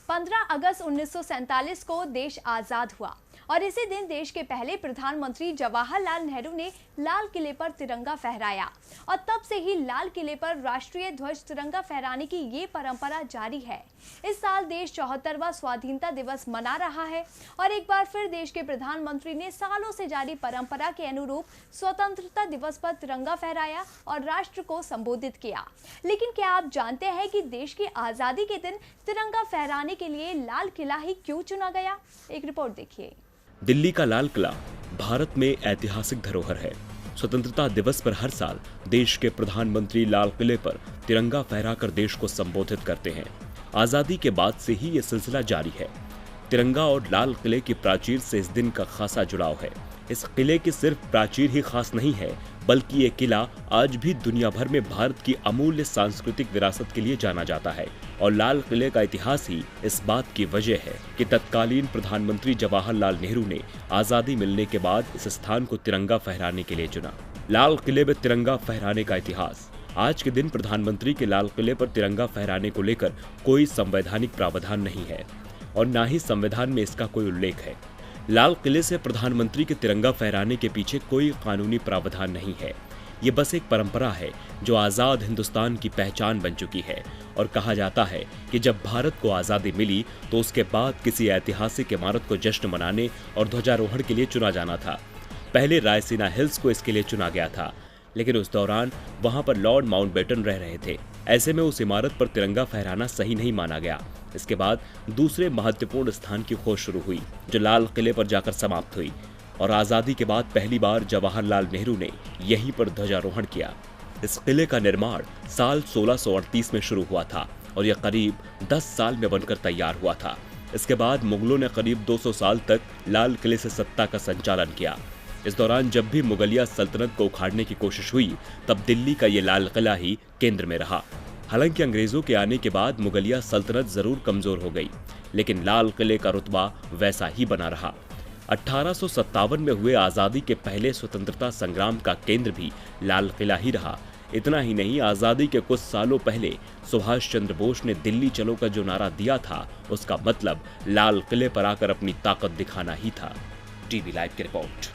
15 अगस्त 1947 को देश आजाद हुआ और इसी दिन देश के पहले प्रधानमंत्री जवाहरलाल नेहरू ने लाल किले पर तिरंगा फहराया और तब से ही लाल किले पर राष्ट्रीय ध्वज तिरंगा फहराने की ये परंपरा जारी है। इस साल देश 74वां स्वाधीनता दिवस मना रहा है और एक बार फिर देश के प्रधानमंत्री ने सालों से जारी परंपरा के अनुरूप स्वतंत्रता दिवस पर तिरंगा फहराया और राष्ट्र को संबोधित किया। लेकिन क्या आप जानते हैं कि देश की आजादी के दिन तिरंगा फहराने के लिए लाल किला ही क्यों चुना गया? एक रिपोर्ट देखिए। दिल्ली का लाल किला भारत में ऐतिहासिक धरोहर है। स्वतंत्रता दिवस पर हर साल देश के प्रधानमंत्री लाल किले पर तिरंगा फहराकर देश को संबोधित करते हैं। आजादी के बाद से ही ये सिलसिला जारी है। तिरंगा और लाल किले की प्राचीर से इस दिन का खासा जुड़ाव है। इस किले की सिर्फ प्राचीर ही खास नहीं है, बल्कि ये किला आज भी दुनिया भर में भारत की अमूल्य सांस्कृतिक विरासत के लिए जाना जाता है। और लाल किले का इतिहास ही इस बात की वजह है कि तत्कालीन प्रधानमंत्री जवाहरलाल नेहरू ने आजादी मिलने के बाद इस स्थान को तिरंगा फहराने के लिए चुना। लाल किले में तिरंगा फहराने का इतिहास। आज के दिन प्रधानमंत्री के लाल किले पर तिरंगा फहराने को लेकर कोई संवैधानिक प्रावधान नहीं है और न ही संविधान में इसका कोई उल्लेख है। लाल किले से प्रधानमंत्री के तिरंगा फहराने के पीछे कोई कानूनी प्रावधान नहीं है। ये बस एक परंपरा है जो आजाद हिंदुस्तान की पहचान बन चुकी है। और कहा जाता है कि जब भारत को आजादी मिली तो उसके बाद किसी ऐतिहासिक इमारत को जश्न मनाने और ध्वजारोहण के लिए चुना जाना था। पहले रायसीना हिल्स को इसके लिए चुना गया था, लेकिन उस दौरान वहां पर लॉर्ड माउंटबेटन रह रहे थे। ऐसे में उस इमारत पर तिरंगा फहराना सही नहीं माना गया। इसके बाद दूसरे महत्वपूर्ण स्थान की खोज शुरू हुई, जो लाल किले पर जाकर समाप्त हुई और आजादी के बाद पहली बार जवाहरलाल नेहरू ने यहीं पर ध्वजारोहण किया। इस किले का निर्माण साल 1638 में शुरू हुआ था और यह करीब 10 साल में बनकर तैयार हुआ था। इसके बाद मुगलों ने करीब 200 साल तक लाल किले से सत्ता का संचालन किया। इस दौरान जब भी मुगलिया सल्तनत को उखाड़ने की कोशिश हुई, तब दिल्ली का ये लाल किला ही केंद्र में रहा। हालांकि अंग्रेजों के आने के बाद मुगलिया सल्तनत जरूर कमजोर हो गई, लेकिन लाल किले का रुतबा वैसा ही बना रहा। 1857 में हुए आजादी के पहले स्वतंत्रता संग्राम का केंद्र भी लाल किला ही रहा। इतना ही नहीं, आजादी के कुछ सालों पहले सुभाष चंद्र बोस ने दिल्ली चलो का जो नारा दिया था, उसका मतलब लाल किले पर आकर अपनी ताकत दिखाना ही था। टीवी लाइव की रिपोर्ट।